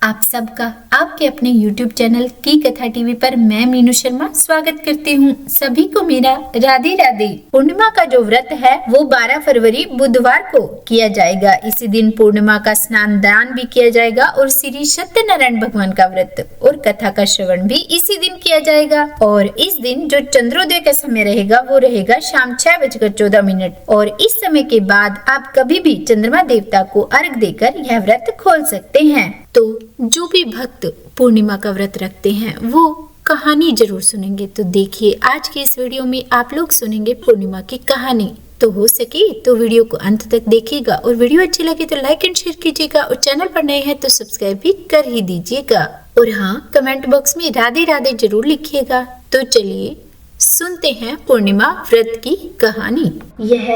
आप सबका आपके अपने YouTube चैनल की कथा टीवी पर मैं मीनू शर्मा स्वागत करती हूँ। सभी को मेरा राधे राधे। पूर्णिमा का जो व्रत है वो 12 फरवरी बुधवार को किया जाएगा। इसी दिन पूर्णिमा का स्नान दान भी किया जाएगा और श्री सत्यनारायण भगवान का व्रत और कथा का श्रवण भी इसी दिन किया जाएगा। और इस दिन जो चंद्रोदय का समय रहेगा वो रहेगा शाम 6:14 और इस समय के बाद आप कभी भी चंद्रमा देवता को अर्घ देकर यह व्रत खोल सकते हैं। तो जो भी भक्त पूर्णिमा का व्रत रखते हैं वो कहानी जरूर सुनेंगे। तो देखिए आज के इस वीडियो में आप लोग सुनेंगे पूर्णिमा की कहानी। तो हो सके तो वीडियो को अंत तक देखिएगा और वीडियो अच्छी लगे तो लाइक एंड शेयर कीजिएगा और चैनल पर नए हैं तो सब्सक्राइब भी कर ही दीजिएगा। और हाँ, कमेंट बॉक्स में राधे राधे जरूर लिखिएगा। तो चलिए सुनते हैं पूर्णिमा व्रत की कहानी। यह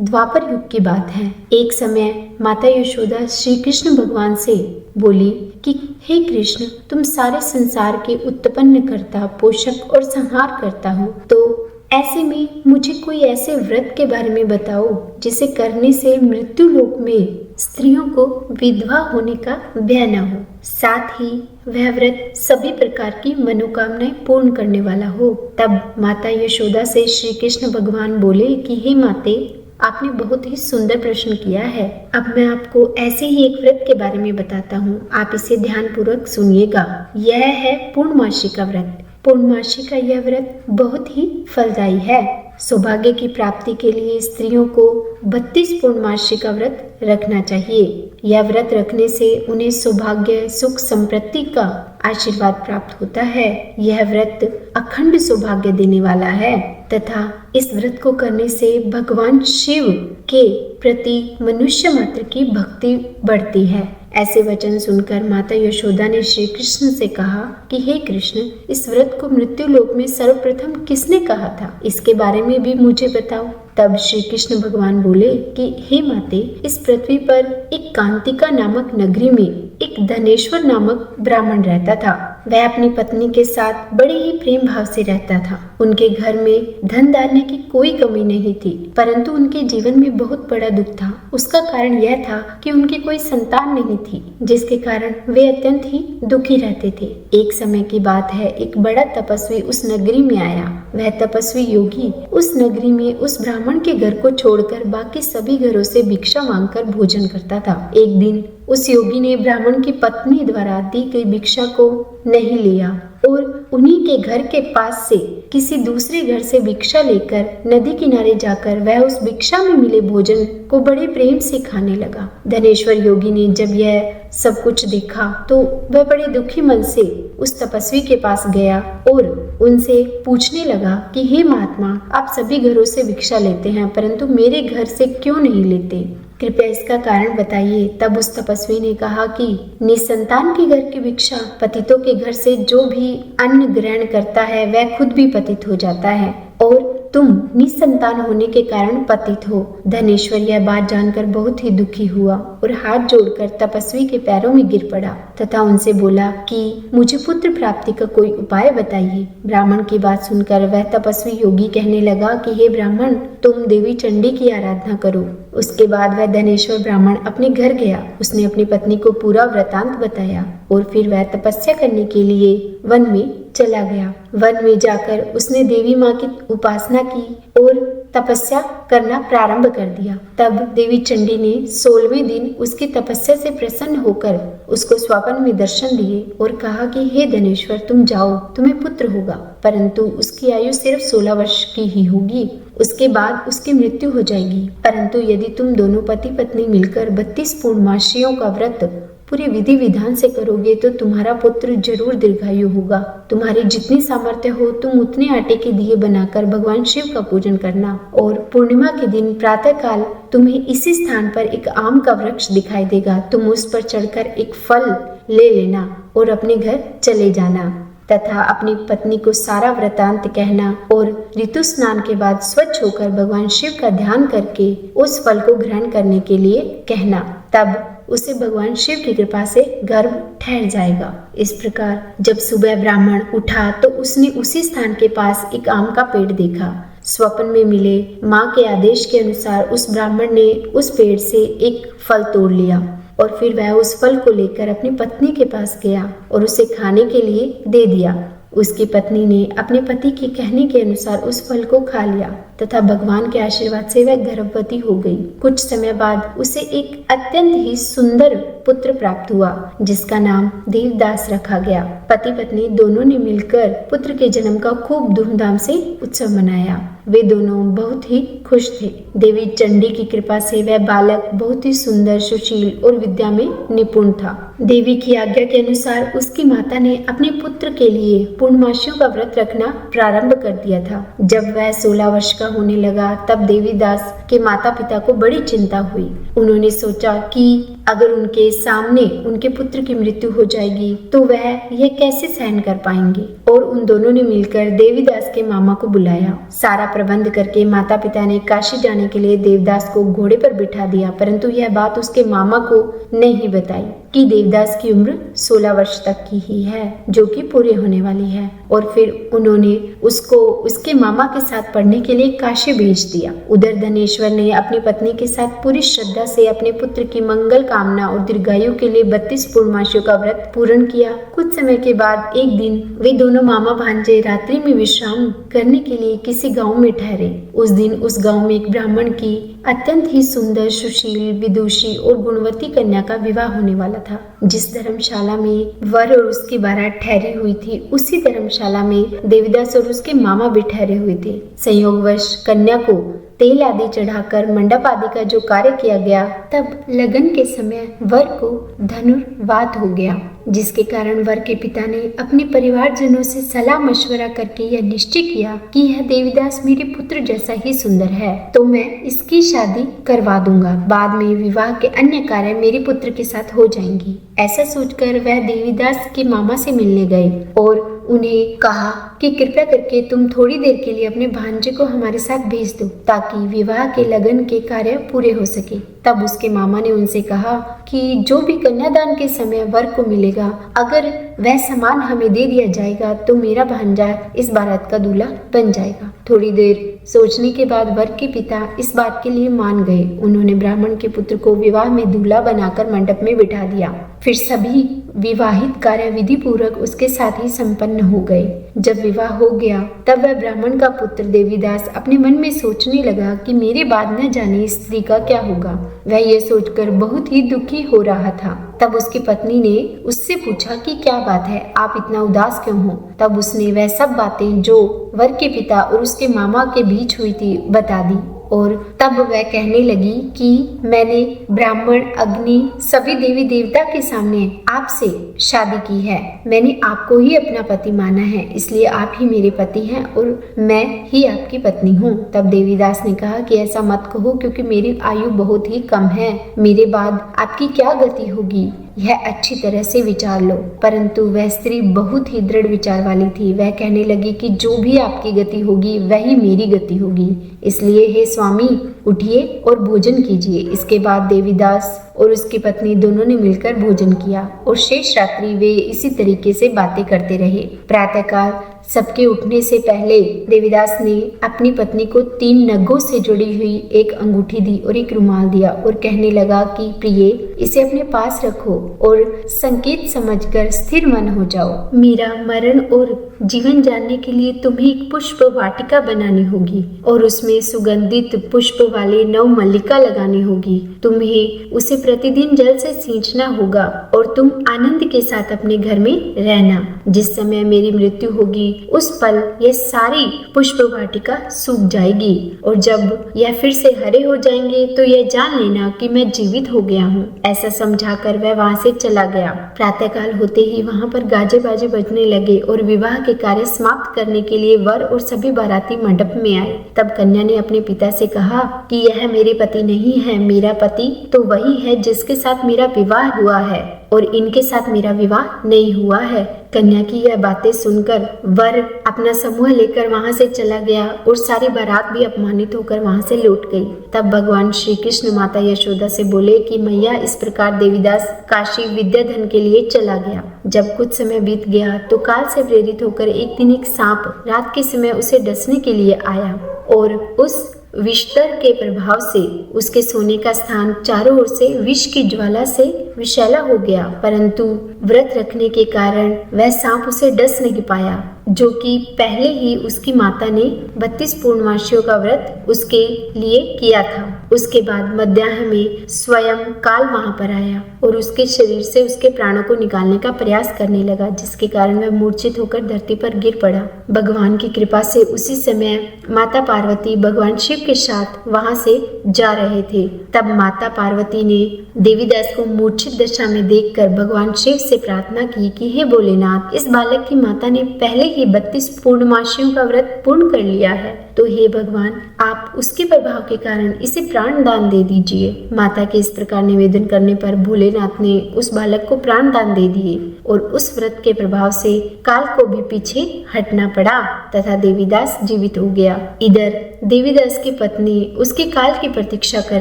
द्वापर युग की बात है। एक समय माता यशोदा श्री कृष्ण भगवान से बोली कि हे कृष्ण, तुम सारे संसार के उत्पन्न करता, पोषक और संहार करता हो, तो ऐसे में मुझे कोई ऐसे व्रत के बारे में बताओ जिसे करने से मृत्यु लोक में स्त्रियों को विधवा होने का भय न हो, साथ ही वह व्रत सभी प्रकार की मनोकामनाएं पूर्ण करने वाला हो। तब माता यशोदा से श्री कृष्ण भगवान बोले कि हे माते, आपने बहुत ही सुंदर प्रश्न किया है। अब मैं आपको ऐसे ही एक व्रत के बारे में बताता हूँ, आप इसे ध्यान पूर्वक सुनिएगा। यह है पूर्णमासी का व्रत। पूर्णमासी का यह व्रत बहुत ही फलदायी है। सौभाग्य की प्राप्ति के लिए स्त्रियों को 32 पूर्णमासी का व्रत रखना चाहिए। यह व्रत रखने से उन्हें सौभाग्य, सुख, संपत्ति का आशीर्वाद प्राप्त होता है। यह व्रत अखंड सौभाग्य देने वाला है तथा इस व्रत को करने से भगवान शिव के प्रति मनुष्य मात्र की भक्ति बढ़ती है। ऐसे वचन सुनकर माता यशोदा ने श्री कृष्ण से कहा कि हे कृष्ण, इस व्रत को मृत्यु लोक में सर्वप्रथम किसने कहा था, इसके बारे में भी मुझे बताओ। तब श्री कृष्ण भगवान बोले कि हे माते, इस पृथ्वी पर एक कांतिका नामक नगरी में एक धनेश्वर नामक ब्राह्मण रहता था। वह अपनी पत्नी के साथ बड़े ही प्रेम भाव से रहता था। उनके घर में धन धान्य की कोई कमी नहीं थी, परंतु उनके जीवन में बहुत बड़ा दुख था। उसका कारण यह था कि उनकी कोई संतान नहीं थी, जिसके कारण वे अत्यंत ही दुखी रहते थे। एक समय की बात है, एक बड़ा तपस्वी उस नगरी में आया। वह तपस्वी योगी उस नगरी में उस ब्राह्मण के घर को छोड़कर बाकी सभी घरों से भिक्षा मांगकर भोजन करता था। एक दिन उस योगी ने ब्राह्मण की पत्नी द्वारा दी गई भिक्षा को नहीं लिया और उन्हीं के घर के पास से किसी दूसरे घर से भिक्षा लेकर नदी किनारे जाकर वह उस भिक्षा में मिले भोजन को बड़े प्रेम से खाने लगा। धनेश्वर योगी ने जब यह सब कुछ देखा तो वह बड़े दुखी मन से उस तपस्वी के पास गया और उनसे पूछने लगा कि हे महात्मा, आप सभी घरों से भिक्षा लेते हैं परंतु मेरे घर से क्यों नहीं लेते, कृपया इसका कारण बताइए। तब उस तपस्वी ने कहा कि निसंतान के घर की भिक्षा, पतितों के घर से जो भी अन्न ग्रहण करता है वह खुद भी पतित हो जाता है और तुम निसंतान होने के कारण पतित हो। धनेश्वर यह बात जानकर बहुत ही दुखी हुआ और हाथ जोड़कर तपस्वी के पैरों में गिर पड़ा तथा उनसे बोला कि मुझे पुत्र प्राप्ति का कोई उपाय बताइए। ब्राह्मण की बात सुनकर वह तपस्वी योगी कहने लगा कि हे ब्राह्मण, तुम देवी चंडी की आराधना करो। उसके बाद वह धनेश्वर ब्राह्मण अपने घर गया। उसने अपनी पत्नी को पूरा वृतांत बताया और फिर वह तपस्या करने के लिए वन में चला गया। वन में जाकर उसने देवी माँ की उपासना की और तपस्या करना प्रारंभ कर दिया। तब देवी चंडी ने 16वें दिन उसकी तपस्या से प्रसन्न होकर उसको स्वप्न में दर्शन दिए और कहा कि हे धनेश्वर, तुम जाओ, तुम्हें पुत्र होगा, परंतु उसकी आयु सिर्फ 16 वर्ष की ही होगी। उसके बाद उसकी मृत्यु हो जाएगी। परंतु यदि तुम दोनों पति पत्नी मिलकर 32 पूर्णमासियों का व्रत पूरे विधि विधान से करोगे तो तुम्हारा पुत्र जरूर दीर्घायु होगा। तुम्हारी जितनी सामर्थ्य हो तुम उतने आटे के दिए बनाकर भगवान शिव का पूजन करना और पूर्णिमा के दिन प्रातः काल तुम्हें इसी स्थान पर एक आम का वृक्ष दिखाई देगा। तुम उस पर चढ़कर एक फल ले लेना और अपने घर चले जाना तथा अपनी पत्नी को सारा वृतांत कहना और ऋतु स्नान के बाद स्वच्छ होकर भगवान शिव का ध्यान करके उस फल को ग्रहण करने के लिए कहना। तब उसे भगवान शिव की कृपा से गर्भ ठहर जाएगा। इस प्रकार जब सुबह ब्राह्मण उठा तो उसने उसी स्थान के पास एक आम का पेड़ देखा। स्वप्न में मिले माँ के आदेश के अनुसार उस ब्राह्मण ने उस पेड़ से एक फल तोड़ लिया और फिर वह उस फल को लेकर अपनी पत्नी के पास गया और उसे खाने के लिए दे दिया। उसकी पत्नी ने अपने पति के कहने के अनुसार उस फल को खा लिया तथा भगवान के आशीर्वाद से वह गर्भवती हो गई। कुछ समय बाद उसे एक अत्यंत ही सुंदर पुत्र प्राप्त हुआ जिसका नाम देवदास रखा गया। पति पत्नी दोनों ने मिलकर पुत्र के जन्म का खूब धूमधाम से उत्सव मनाया। वे दोनों बहुत ही खुश थे। देवी चंडी की कृपा से वह बालक बहुत ही सुंदर, सुशील और विद्या में निपुण था। देवी की आज्ञा के अनुसार उसकी माता ने अपने पुत्र के लिए पूर्णमासियों का व्रत रखना प्रारंभ कर दिया था। जब वह 16 वर्ष का होने लगा तब देवीदास के माता पिता को बड़ी चिंता हुई। उन्होंने सोचा कि अगर उनके सामने उनके पुत्र की मृत्यु हो जाएगी तो वह यह कैसे सहन कर पाएंगे, और उन दोनों ने मिलकर देवीदास के मामा को बुलाया। सारा प्रबंध करके माता पिता ने काशी जाने के लिए देवदास को घोड़े पर बिठा दिया, परंतु यह बात उसके मामा को नहीं बताई कि देवदास की उम्र 16 वर्ष तक की ही है, जो कि पूरे होने वाली है। और फिर उन्होंने उसको उसके मामा के साथ पढ़ने के लिए काशी भेज दिया। उधर धनेश्वर ने अपनी पत्नी के साथ पूरी श्रद्धा से अपने पुत्र की मंगल कामना और दीर्घायु के लिए 32 पूर्णमासियों का व्रत पूर्ण किया। कुछ समय के बाद एक दिन वे दोनों मामा भांजे रात्रि में विश्राम करने के लिए किसी गांव में ठहरे। उस दिन उस गांव में एक ब्राह्मण की अत्यंत ही सुंदर, सुशील, विदुषी और गुणवती कन्या का विवाह होने वाला था। जिस धर्मशाला में वर और उसकी बारात ठहरी हुई थी, उसी धर्मशाला में देवदास और उसके मामा भी ठहरे हुए थे। संयोगवश कन्या को तेल आदि चढ़ाकर मंडप आदि का जो कार्य किया गया, तब लगन के समय वर को धनुर्वात हो गया, जिसके कारण वर के पिता ने अपने परिवारजनों से सलाह मशवरा करके यह निश्चय किया कि यह देवदास मेरे पुत्र जैसा ही सुंदर है, तो मैं इसकी शादी करवा दूंगा। बाद में विवाह के अन्य कार्य मेरे पुत्र के साथ हो जाएंगी। ऐसा सोचकर वह देवदास के मामा से मिलने गए और उन्हें कहा कि कृपया करके तुम थोड़ी देर के लिए अपने भांजे को हमारे साथ भेज दो ताकि विवाह के लगन के कार्य पूरे हो सके। तब उसके मामा ने उनसे कहा कि जो भी कन्यादान के समय वर को मिलेगा, अगर वह सामान हमें दे दिया जाएगा तो मेरा भांजा इस बारात का दूल्हा बन जाएगा। थोड़ी देर सोचने के बाद वर के पिता इस बात के लिए मान गए। उन्होंने ब्राह्मण के पुत्र को विवाह में दूल्हा बनाकर मंडप में बिठा दिया। फिर सभी विवाहित कार्य विधि पूर्वक उसके साथ ही संपन्न हो गए। जब विवाह हो गया तब वह ब्राह्मण का पुत्र देवीदास अपने मन में सोचने लगा कि मेरे बाद न जाने इस स्त्री का क्या होगा। वह यह सोचकर बहुत ही दुखी हो रहा था। तब उसकी पत्नी ने उससे पूछा कि क्या बात है, आप इतना उदास क्यों हो। तब उसने वह सब बातें जो वर के पिता और उसके मामा के बीच हुई थी बता दी। और तब वह कहने लगी कि मैंने ब्राह्मण, अग्नि, सभी देवी देवता के सामने आपसे शादी की है। मैंने आपको ही अपना पति माना है, इसलिए आप ही मेरे पति हैं और मैं ही आपकी पत्नी हूँ। तब देवीदास ने कहा कि ऐसा मत कहो, क्योंकि मेरी आयु बहुत ही कम है। मेरे बाद आपकी क्या गति होगी, यह अच्छी तरह से विचार लो। परंतु वह स्त्री बहुत ही दृढ़ विचार वाली थी। वह कहने लगी कि जो भी आपकी गति होगी वही मेरी गति होगी, इसलिए हे स्वामी उठिए और भोजन कीजिए। इसके बाद देवीदास और उसकी पत्नी दोनों ने मिलकर भोजन किया और शेष रात्रि वे इसी तरीके से बातें करते रहे। प्रातःकाल सबके उठने से पहले देवीदास ने अपनी पत्नी को 3 नगों से जुड़ी हुई एक अंगूठी दी और एक रुमाल दिया और कहने लगा कि प्रिय, इसे अपने पास रखो और संकेत समझकर स्थिर मन हो जाओ। मेरा मरण और जीवन जानने के लिए तुम्हें एक पुष्प वाटिका बनानी होगी और उसमें सुगंधित पुष्प वाले 9 मल्लिका लगानी होगी। तुम्हें उसे प्रतिदिन जल से सींचना होगा और तुम आनंद के साथ अपने घर में रहना। जिस समय मेरी मृत्यु होगी उस पल यह सारी पुष्प वाटिका सूख जाएगी और जब यह फिर से हरे हो जाएंगे तो यह जान लेना कि मैं जीवित हो गया हूँ। ऐसा समझाकर वह वहां से चला गया। प्रातःकाल होते ही वहां पर गाजे बाजे बजने लगे और विवाह के कार्य समाप्त करने के लिए वर और सभी बाराती मंडप में आए। तब कन्या ने अपने पिता से कहा कि यह मेरे पति नहीं है, मेरा पति तो वही है जिसके साथ मेरा विवाह हुआ है और इनके साथ मेरा विवाह नहीं हुआ है। कन्या की यह बातें सुनकर वर अपना समूह लेकर वहां से चला गया और सारी बारात भी अपमानित होकर वहां से लौट गई। तब भगवान श्री कृष्ण माता यशोदा से बोले कि मैया, इस प्रकार देवीदास काशी विद्याधन के लिए चला गया। जब कुछ समय बीत गया तो काल से प्रेरित होकर एक दिन एक सांप रात के समय उसे डसने के लिए आया और उस विषतर के प्रभाव से उसके सोने का स्थान चारों ओर से विष की ज्वाला से विषैला हो गया, परंतु व्रत रखने के कारण वह सांप उसे डस नहीं पाया, जो कि पहले ही उसकी माता ने 32 पूर्णमासियों का व्रत उसके लिए किया था। उसके बाद मध्याह्न में स्वयं काल वहां पर आया और उसके शरीर से उसके प्राणों को निकालने का प्रयास करने लगा, जिसके कारण वह मूर्छित होकर धरती पर गिर पड़ा। भगवान की कृपा से उसी समय माता पार्वती भगवान शिव के साथ वहां से जा रहे थे। तब माता पार्वती ने देवीदास को मूर्छित दशा में देखकर भगवान शिव से प्रार्थना की कि हे भोलेनाथ, इस बालक की माता ने पहले ही 32 पूर्णमासियों का व्रत पूर्ण कर लिया है, तो हे भगवान, आप उसके प्रभाव के कारण इसे प्राण दान दे दीजिए। माता के इस प्रकार निवेदन करने पर भोलेनाथ ने उस बालक को प्राण दान दे दिए और उस व्रत के प्रभाव से काल को भी पीछे हटना पड़ा तथा देवीदास जीवित हो गया। इधर देवीदास की पत्नी उसके काल की प्रतीक्षा कर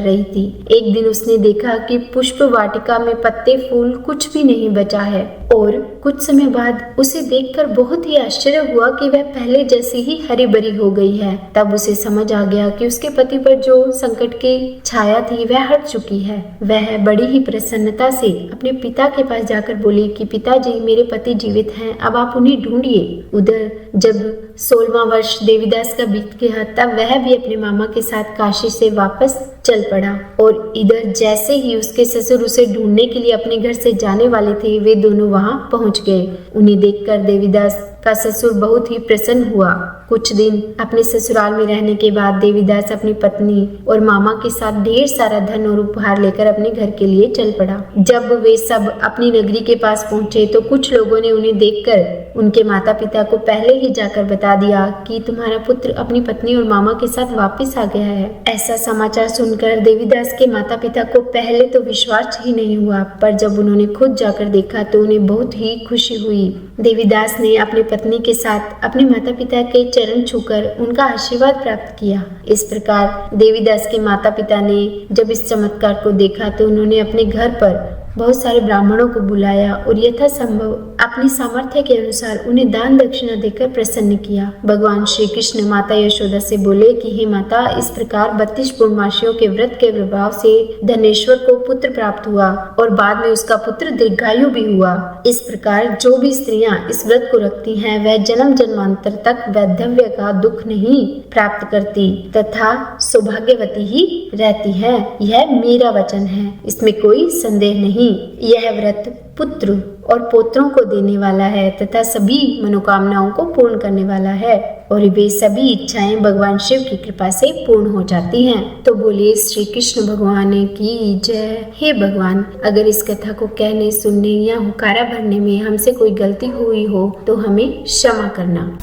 रही थी। एक दिन उसने देखा कि पुष्प वाटिका में पत्ते फूल कुछ भी नहीं बचा है और कुछ समय बाद उसे देखकर बहुत ही आश्चर्य हुआ कि वह पहले जैसी ही हरी भरी हो गई है। तब उसे समझ आ गया कि उसके पति पर जो संकट की छाया थी वह हट चुकी है। वह बड़ी ही प्रसन्नता से अपने पिता के पास जाकर बोली कि पिताजी, मेरे पति जीवित हैं, अब आप उन्हें ढूंढिए। उधर जब 16वां वर्ष देवीदास का बीत गया तब वह भी अपने मामा के साथ काशी से वापस चल पड़ा और इधर जैसे ही उसके ससुर उसे ढूंढने के लिए अपने घर से जाने वाले थे, वे दोनों वहां पहुंच गए। उन्हें देखकर देवीदास का ससुर बहुत ही प्रसन्न हुआ। कुछ दिन अपने ससुराल में रहने के बाद देवीदास अपनी पत्नी और मामा के साथ ढेर सारा धन और उपहार लेकर अपने घर के लिए चल पड़ा। जब वे सब अपनी नगरी के पास पहुंचे तो कुछ लोगों ने उन्हें देखकर उनके माता पिता को पहले ही जाकर बता दिया कि तुम्हारा पुत्र अपनी पत्नी और मामा के साथ वापस आ गया है। ऐसा समाचार सुनकर देवीदास के माता पिता को पहले तो विश्वास ही नहीं हुआ, पर जब उन्होंने खुद जाकर देखा तो उन्हें बहुत ही खुशी हुई। देवीदास ने अपनी पत्नी के साथ अपने माता पिता के चरण छूकर उनका आशीर्वाद प्राप्त किया। इस प्रकार देवीदास के माता पिता ने जब इस चमत्कार को देखा तो उन्होंने अपने घर पर बहुत सारे ब्राह्मणों को बुलाया और यथासंभव अपनी सामर्थ्य के अनुसार उन्हें दान दक्षिणा देकर प्रसन्न किया। भगवान श्री कृष्ण माता यशोदा से बोले कि हे माता, इस प्रकार 32 पूर्णमासियों के व्रत के प्रभाव से धनेश्वर को पुत्र प्राप्त हुआ और बाद में उसका पुत्र दीर्घायु भी हुआ। इस प्रकार जो भी स्त्रियां इस व्रत को रखती हैं वह जन्म जन्मांतर तक वैधव्य का दुख नहीं प्राप्त करती तथा सौभाग्यवती ही रहती है। यह मेरा वचन है, इसमें कोई संदेह नहीं। यह व्रत पुत्र और पोत्रों को देने वाला है तथा सभी मनोकामनाओं को पूर्ण करने वाला है और वे सभी इच्छाएं भगवान शिव की कृपा से पूर्ण हो जाती हैं। तो बोलिए श्री कृष्ण भगवान की जय। हे भगवान, अगर इस कथा को कहने, सुनने या हुकारा भरने में हमसे कोई गलती हुई हो तो हमें क्षमा करना।